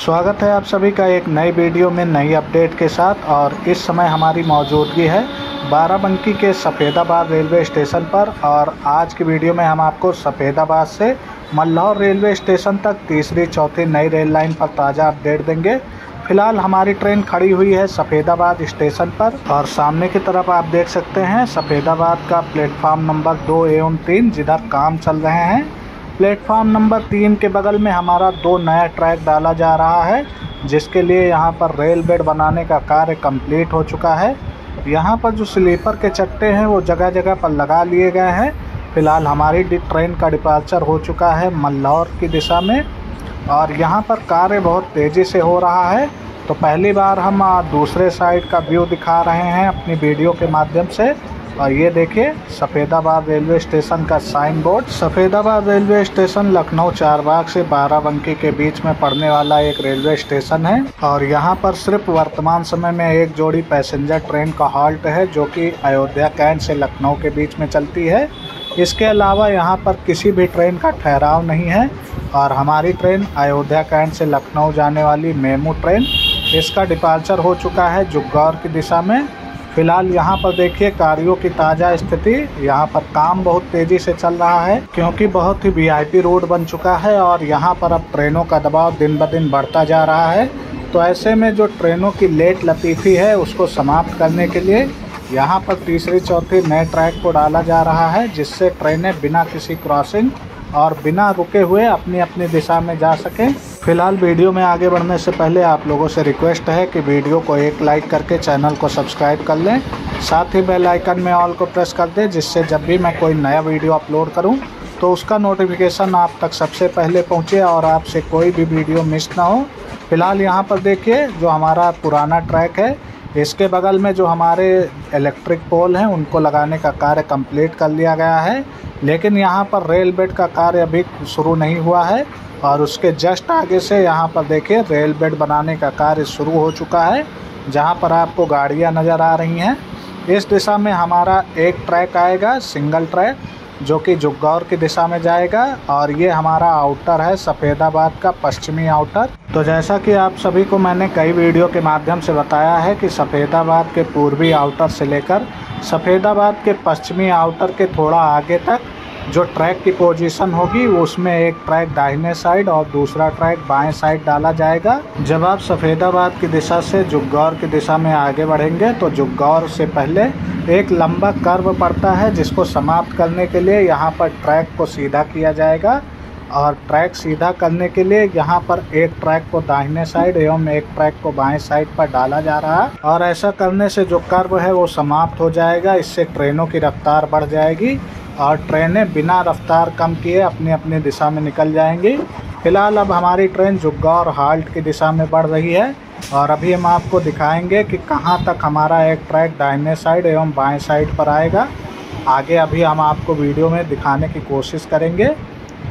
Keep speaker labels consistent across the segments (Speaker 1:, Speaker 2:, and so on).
Speaker 1: स्वागत है आप सभी का एक नई वीडियो में नई अपडेट के साथ। और इस समय हमारी मौजूदगी है बाराबंकी के सफ़ेदाबाद रेलवे स्टेशन पर। और आज की वीडियो में हम आपको सफ़ेदाबाद से मल्लौर रेलवे स्टेशन तक तीसरी चौथी नई रेल लाइन पर ताज़ा अपडेट देंगे। फिलहाल हमारी ट्रेन खड़ी हुई है सफ़ेदाबाद स्टेशन पर और सामने की तरफ आप देख सकते हैं सफ़ेदाबाद का प्लेटफार्म नंबर 2 एवं 3 जिधर काम चल रहे हैं। प्लेटफार्म नंबर 3 के बगल में हमारा 2 नया ट्रैक डाला जा रहा है, जिसके लिए यहाँ पर रेल बेड बनाने का कार्य कंप्लीट हो चुका है। यहाँ पर जो स्लीपर के चट्टे हैं वो जगह जगह पर लगा लिए गए हैं। फिलहाल हमारी ट्रेन का डिपार्चर हो चुका है मल्लौर की दिशा में और यहाँ पर कार्य बहुत तेज़ी से हो रहा है। तो पहली बार हम दूसरे साइड का व्यू दिखा रहे हैं अपनी वीडियो के माध्यम से। और ये देखिए सफ़ेदाबाद रेलवे स्टेशन का sign board. Safedabad railway station Lucknow Charbagh से बाराबंकी के बीच में पड़ने वाला एक रेलवे स्टेशन है और यहाँ पर सिर्फ वर्तमान समय में एक जोड़ी पैसेंजर ट्रेन का हॉल्ट है, जो कि अयोध्या कैंट से लखनऊ के बीच में चलती है। इसके अलावा यहाँ पर किसी भी ट्रेन का ठहराव नहीं है। और हमारी ट्रेन अयोध्या कैंट से लखनऊ जाने वाली मेमू ट्रेन, इसका डिपार्चर हो चुका है जुग्गौर की दिशा में। फिलहाल यहाँ पर देखिए कार्यों की ताज़ा स्थिति। यहाँ पर काम बहुत तेज़ी से चल रहा है क्योंकि बहुत ही वीआईपी रोड बन चुका है और यहाँ पर अब ट्रेनों का दबाव दिन ब दिन बढ़ता जा रहा है। तो ऐसे में जो ट्रेनों की लेट लतीफ़ी है उसको समाप्त करने के लिए यहाँ पर तीसरी चौथी नए ट्रैक को डाला जा रहा है, जिससे ट्रेनें बिना किसी क्रॉसिंग और बिना रुके हुए अपनी अपनी दिशा में जा सकें। फिलहाल वीडियो में आगे बढ़ने से पहले आप लोगों से रिक्वेस्ट है कि वीडियो को एक लाइक करके चैनल को सब्सक्राइब कर लें, साथ ही बेल आइकन में ऑल को प्रेस कर दें, जिससे जब भी मैं कोई नया वीडियो अपलोड करूं तो उसका नोटिफिकेशन आप तक सबसे पहले पहुंचे और आपसे कोई भी वीडियो मिस ना हो। फिलहाल यहाँ पर देखिए जो हमारा पुराना ट्रैक है, इसके बगल में जो हमारे इलेक्ट्रिक पोल हैं उनको लगाने का कार्य कंप्लीट कर लिया गया है, लेकिन यहाँ पर रेल बेड का कार्य अभी शुरू नहीं हुआ है। और उसके जस्ट आगे से यहाँ पर देखिए रेल बेड बनाने का कार्य शुरू हो चुका है, जहाँ पर आपको गाड़ियाँ नज़र आ रही हैं। इस दिशा में हमारा एक ट्रैक आएगा, सिंगल ट्रैक, जो कि जुग्गौर की दिशा में जाएगा। और ये हमारा आउटर है सफ़ेदाबाद का पश्चिमी आउटर। तो जैसा कि आप सभी को मैंने कई वीडियो के माध्यम से बताया है कि सफ़ेदाबाद के पूर्वी आउटर से लेकर सफ़ेदाबाद के पश्चिमी आउटर के थोड़ा आगे तक जो ट्रैक की पोजीशन होगी उसमें एक ट्रैक दाहिने साइड और दूसरा ट्रैक बाएं साइड डाला जाएगा। जब आप सफ़ेदाबाद की दिशा से जुग्गौर की दिशा में आगे बढ़ेंगे तो जुग्गौर से पहले एक लंबा कर्व पड़ता है, जिसको समाप्त करने के लिए यहाँ पर ट्रैक को सीधा किया जाएगा। और ट्रैक सीधा करने के लिए यहाँ पर एक ट्रैक को दाहिने साइड एवं एक ट्रैक को बाएं साइड पर डाला जा रहा है। और ऐसा करने से जो कर्व है वो समाप्त हो जाएगा। इससे ट्रेनों की रफ्तार बढ़ जाएगी और ट्रेनें बिना रफ्तार कम किए अपनी अपनी दिशा में निकल जाएंगी। फिलहाल अब हमारी ट्रेन जुग्गौर हाल्ट की दिशा में बढ़ रही है और अभी हम आपको दिखाएंगे कि कहां तक हमारा एक ट्रैक दाहिने साइड एवं बाएं साइड पर आएगा। आगे अभी हम आपको वीडियो में दिखाने की कोशिश करेंगे।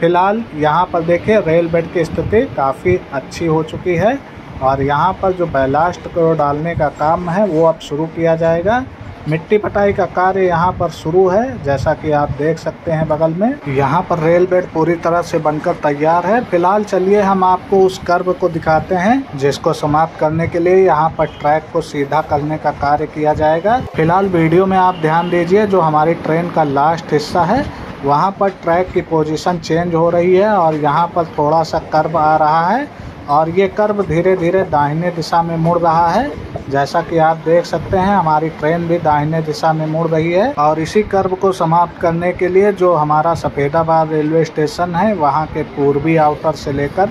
Speaker 1: फिलहाल यहाँ पर देखिए रेल बेड की स्थिति काफ़ी अच्छी हो चुकी है और यहाँ पर जो बैलास्ट को डालने का काम है वो अब शुरू किया जाएगा। मिट्टी पटाई का कार्य यहाँ पर शुरू है, जैसा कि आप देख सकते हैं बगल में। यहाँ पर रेल बेड पूरी तरह से बनकर तैयार है। फिलहाल चलिए हम आपको उस कर्व को दिखाते हैं, जिसको समाप्त करने के लिए यहाँ पर ट्रैक को सीधा करने का कार्य किया जाएगा। फिलहाल वीडियो में आप ध्यान दीजिए, जो हमारी ट्रेन का लास्ट हिस्सा है वहाँ पर ट्रैक की पोजीशन चेंज हो रही है और यहाँ पर थोड़ा सा कर्व आ रहा है और ये कर्व धीरे धीरे दाहिने दिशा में मुड़ रहा है। जैसा कि आप देख सकते हैं हमारी ट्रेन भी दाहिने दिशा में मुड़ रही है। और इसी कर्व को समाप्त करने के लिए जो हमारा सफ़ेदाबाद रेलवे स्टेशन है वहाँ के पूर्वी आउटर से लेकर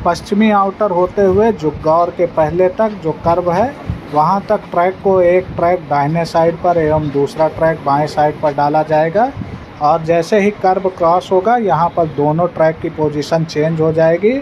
Speaker 1: पश्चिमी आउटर होते हुए जुग्गौर के पहले तक जो कर्व है वहाँ तक ट्रैक को एक ट्रैक दाहिने साइड पर एवं दूसरा ट्रैक बाएँ साइड पर डाला जाएगा। और जैसे ही कर्व क्रॉस होगा यहाँ पर दोनों ट्रैक की पोजीशन चेंज हो जाएगी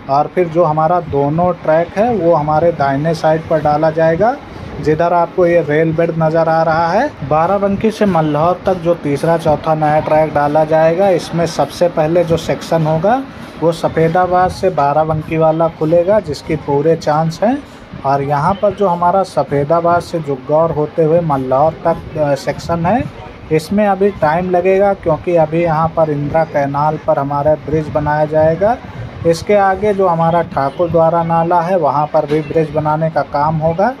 Speaker 1: और फिर जो हमारा दोनों ट्रैक है वो हमारे दाहिने साइड पर डाला जाएगा, जिधर आपको ये रेल बेड नज़र आ रहा है। बाराबंकी से मल्लौर तक जो तीसरा चौथा नया ट्रैक डाला जाएगा, इसमें सबसे पहले जो सेक्शन होगा वो सफ़ेदाबाद से बाराबंकी वाला खुलेगा, जिसकी पूरे चांस हैं। और यहाँ पर जो हमारा सफ़ेदाबाद से जुग्गौर होते हुए मल्लौर तक सेक्शन है, इसमें अभी टाइम लगेगा क्योंकि अभी यहाँ पर इंदिरा कैनाल पर हमारा ब्रिज बनाया जाएगा इसके आगे जो हमारा ठाकुर द्वारा नाला है वहाँ पर भी ब्रिज बनाने का काम होगा।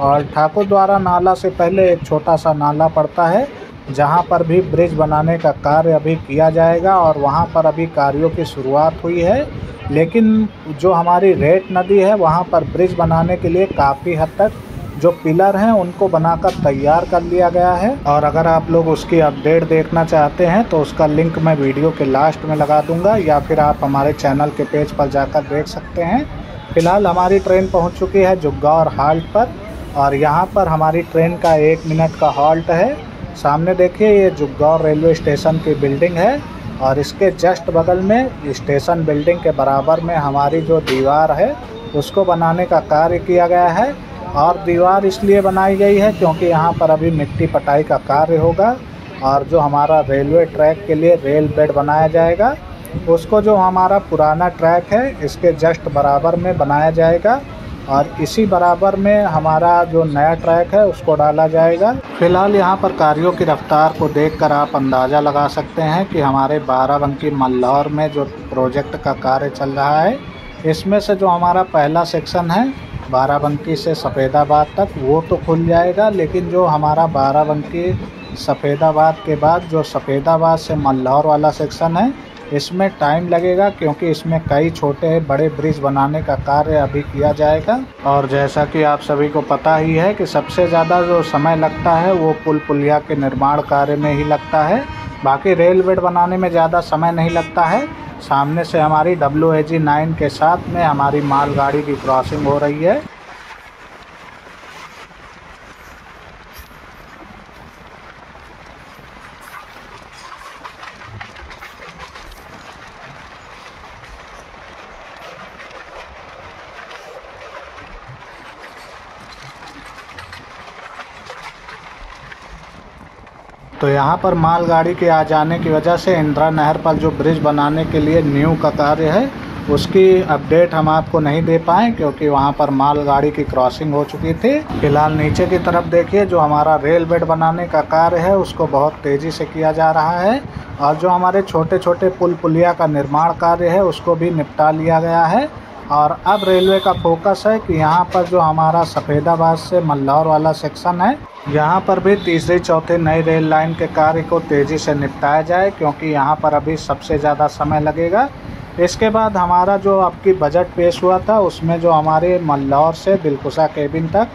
Speaker 1: और ठाकुर द्वारा नाला से पहले एक छोटा सा नाला पड़ता है जहाँ पर भी ब्रिज बनाने का कार्य अभी किया जाएगा और वहाँ पर अभी कार्यों की शुरुआत हुई है। लेकिन जो हमारी रेट नदी है वहाँ पर ब्रिज बनाने के लिए काफ़ी हद तक जो पिलर हैं उनको बनाकर तैयार कर लिया गया है। और अगर आप लोग उसकी अपडेट देखना चाहते हैं तो उसका लिंक मैं वीडियो के लास्ट में लगा दूंगा, या फिर आप हमारे चैनल के पेज पर जाकर देख सकते हैं। फ़िलहाल हमारी ट्रेन पहुंच चुकी है जुग्गौर हाल्ट पर, और यहां पर हमारी ट्रेन का 1 मिनट का हॉल्ट है। सामने देखिए ये जुग्गौर रेलवे स्टेशन की बिल्डिंग है, और इसके जस्ट बगल में स्टेशन बिल्डिंग के बराबर में हमारी जो दीवार है उसको बनाने का कार्य किया गया है। और दीवार इसलिए बनाई गई है क्योंकि यहाँ पर अभी मिट्टी पटाई का कार्य होगा, और जो हमारा रेलवे ट्रैक के लिए रेल बेड बनाया जाएगा उसको जो हमारा पुराना ट्रैक है इसके जस्ट बराबर में बनाया जाएगा, और इसी बराबर में हमारा जो नया ट्रैक है उसको डाला जाएगा। फिलहाल यहाँ पर कार्यों की रफ्तार को देखकर आप अंदाज़ा लगा सकते हैं कि हमारे बाराबंकी मल्लौर में जो प्रोजेक्ट का कार्य चल रहा है इसमें से जो हमारा पहला सेक्शन है बाराबंकी से सफ़ेदाबाद तक वो तो खुल जाएगा, लेकिन जो हमारा बाराबंकी सफ़ेदाबाद के बाद जो सफ़ेदाबाद से मल्लौर वाला सेक्शन है इसमें टाइम लगेगा, क्योंकि इसमें कई छोटे बड़े ब्रिज बनाने का कार्य अभी किया जाएगा। और जैसा कि आप सभी को पता ही है कि सबसे ज़्यादा जो समय लगता है वो पुल पुलिया के निर्माण कार्य में ही लगता है, बाकी रेल बेड बनाने में ज़्यादा समय नहीं लगता है। सामने से हमारी WAG 9 के साथ में हमारी मालगाड़ी की क्रॉसिंग हो रही है। तो यहाँ पर मालगाड़ी के आ जाने की वजह से इंदिरा नहर पर जो ब्रिज बनाने के लिए नींव का कार्य है उसकी अपडेट हम आपको नहीं दे पाए, क्योंकि वहाँ पर मालगाड़ी की क्रॉसिंग हो चुकी थी। फिलहाल नीचे की तरफ देखिए जो हमारा रेल बेड बनाने का कार्य है उसको बहुत तेज़ी से किया जा रहा है, और जो हमारे छोटे छोटे पुल पुलिया का निर्माण कार्य है उसको भी निपटा लिया गया है। और अब रेलवे का फोकस है कि यहाँ पर जो हमारा सफ़ेदाबाद से मल्लौर वाला सेक्शन है यहाँ पर भी तीसरी चौथी नई रेल लाइन के कार्य को तेज़ी से निपटाया जाए, क्योंकि यहाँ पर अभी सबसे ज़्यादा समय लगेगा। इसके बाद हमारा जो आपकी बजट पेश हुआ था उसमें जो हमारे मल्लौर से दिलकुशा केबिन तक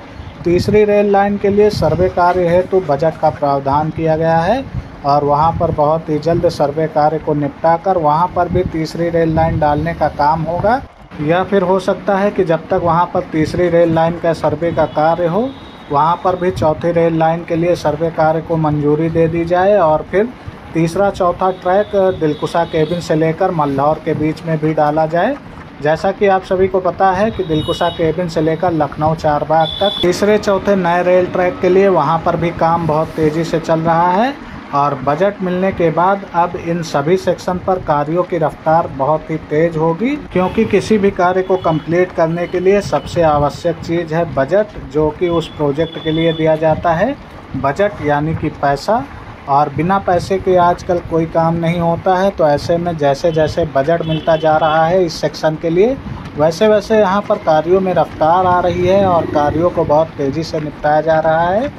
Speaker 1: तीसरी रेल लाइन के लिए सर्वे कार्य हेतु बजट का प्रावधान किया गया है, और वहाँ पर बहुत ही जल्द सर्वे कार्य को निपटा कर वहाँ पर भी तीसरी रेल लाइन डालने का काम होगा। या फिर हो सकता है कि जब तक वहाँ पर तीसरी रेल लाइन का सर्वे का कार्य हो वहाँ पर भी चौथी रेल लाइन के लिए सर्वे कार्य को मंजूरी दे दी जाए, और फिर तीसरा चौथा ट्रैक दिलकुशा केबिन से लेकर मल्लौर के बीच में भी डाला जाए। जैसा कि आप सभी को पता है कि दिलकुशा केबिन से लेकर लखनऊ चारबाग तक तीसरे चौथे नए रेल ट्रैक के लिए वहाँ पर भी काम बहुत तेज़ी से चल रहा है, और बजट मिलने के बाद अब इन सभी सेक्शन पर कार्यों की रफ्तार बहुत ही तेज होगी, क्योंकि किसी भी कार्य को कंप्लीट करने के लिए सबसे आवश्यक चीज़ है बजट, जो कि उस प्रोजेक्ट के लिए दिया जाता है। बजट यानी कि पैसा, और बिना पैसे के आजकल कोई काम नहीं होता है। तो ऐसे में जैसे जैसे बजट मिलता जा रहा है इस सेक्शन के लिए वैसे वैसे यहाँ पर कार्यों में रफ्तार आ रही है और कार्यों को बहुत तेज़ी से निपटाया जा रहा है।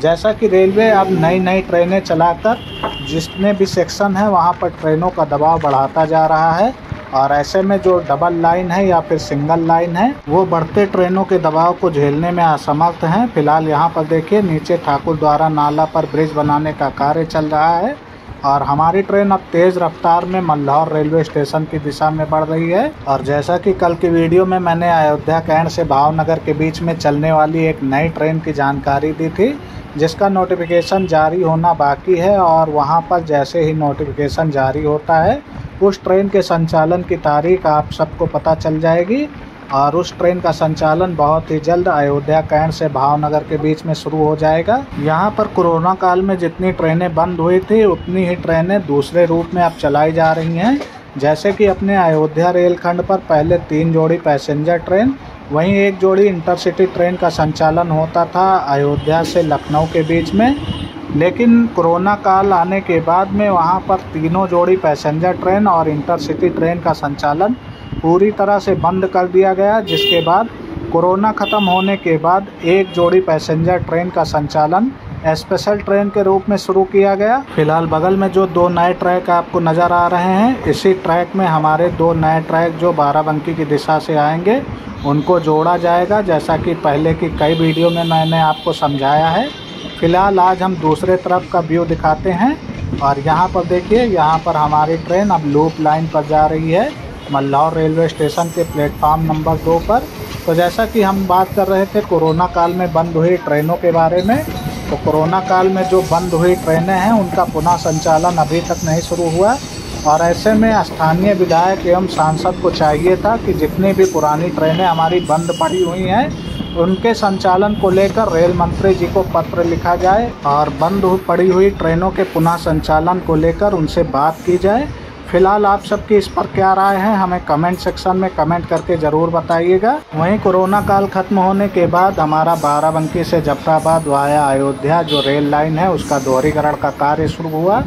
Speaker 1: जैसा कि रेलवे अब नई नई ट्रेनें चलाकर जितने भी सेक्शन हैं वहाँ पर ट्रेनों का दबाव बढ़ाता जा रहा है, और ऐसे में जो डबल लाइन है या फिर सिंगल लाइन है वो बढ़ते ट्रेनों के दबाव को झेलने में असमर्थ हैं। फिलहाल यहाँ पर देखिए नीचे ठाकुर द्वारा नाला पर ब्रिज बनाने का कार्य चल रहा है, और हमारी ट्रेन अब तेज़ रफ्तार में मल्लौर रेलवे स्टेशन की दिशा में बढ़ रही है। और जैसा कि कल की वीडियो में मैंने अयोध्या कैंट से भावनगर के बीच में चलने वाली एक नई ट्रेन की जानकारी दी थी, जिसका नोटिफिकेशन जारी होना बाकी है, और वहां पर जैसे ही नोटिफिकेशन जारी होता है उस ट्रेन के संचालन की तारीख आप सबको पता चल जाएगी, और उस ट्रेन का संचालन बहुत ही जल्द अयोध्या कैंट से भावनगर के बीच में शुरू हो जाएगा। यहाँ पर कोरोना काल में जितनी ट्रेनें बंद हुई थी उतनी ही ट्रेनें दूसरे रूप में अब चलाई जा रही हैं। जैसे कि अपने अयोध्या रेलखंड पर पहले 3 जोड़ी पैसेंजर ट्रेन, वहीं 1 जोड़ी इंटरसिटी ट्रेन का संचालन होता था अयोध्या से लखनऊ के बीच में, लेकिन कोरोना काल आने के बाद में वहां पर तीनों जोड़ी पैसेंजर ट्रेन और इंटरसिटी ट्रेन का संचालन पूरी तरह से बंद कर दिया गया, जिसके बाद कोरोना ख़त्म होने के बाद एक जोड़ी पैसेंजर ट्रेन का संचालन स्पेशल ट्रेन के रूप में शुरू किया गया। फिलहाल बगल में जो 2 नए ट्रैक आपको नज़र आ रहे हैं, इसी ट्रैक में हमारे 2 नए ट्रैक जो बाराबंकी की दिशा से आएंगे उनको जोड़ा जाएगा, जैसा कि पहले की कई वीडियो में मैंने आपको समझाया है। फिलहाल आज हम दूसरे तरफ का व्यू दिखाते हैं और यहाँ पर देखिए, यहाँ पर हमारी ट्रेन अब लूप लाइन पर जा रही है मल्लौर रेलवे स्टेशन के प्लेटफार्म नंबर 2 पर। तो जैसा कि हम बात कर रहे थे कोरोना काल में बंद हुई ट्रेनों के बारे में, तो कोरोना काल में जो बंद हुई ट्रेनें हैं उनका पुनः संचालन अभी तक नहीं शुरू हुआ और ऐसे में स्थानीय विधायक एवं सांसद को चाहिए था कि जितनी भी पुरानी ट्रेनें हमारी बंद पड़ी हुई हैं उनके संचालन को लेकर रेल मंत्री जी को पत्र लिखा जाए और बंद पड़ी हुई ट्रेनों के पुनः संचालन को लेकर उनसे बात की जाए। फिलहाल आप सबकी इस पर क्या राय है हमें कमेंट सेक्शन में कमेंट करके ज़रूर बताइएगा। वहीं कोरोना काल खत्म होने के बाद हमारा बाराबंकी से जफराबाद वाया अयोध्या जो रेल लाइन है उसका दोहरीकरण का कार्य शुरू हुआ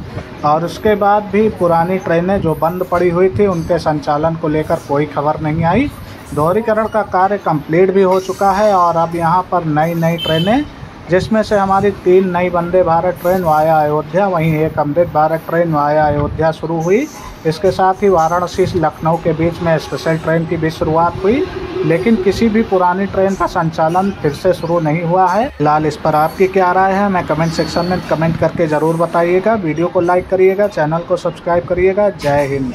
Speaker 1: और उसके बाद भी पुरानी ट्रेनें जो बंद पड़ी हुई थी उनके संचालन को लेकर कोई खबर नहीं आई। दोहरीकरण का कार्य कंप्लीट भी हो चुका है और अब यहाँ पर नई ट्रेनें, जिसमें से हमारी 3 नई वंदे भारत ट्रेन वाया अयोध्या, वहीं एक अमृत भारत ट्रेन वाया अयोध्या शुरू हुई। इसके साथ ही वाराणसी से लखनऊ के बीच में स्पेशल ट्रेन की भी शुरुआत हुई, लेकिन किसी भी पुरानी ट्रेन का संचालन फिर से शुरू नहीं हुआ है। फिलहाल इस पर आपकी क्या राय है हमें कमेंट सेक्शन में कमेंट करके ज़रूर बताइएगा। वीडियो को लाइक करिएगा, चैनल को सब्सक्राइब करिएगा। जय हिंद।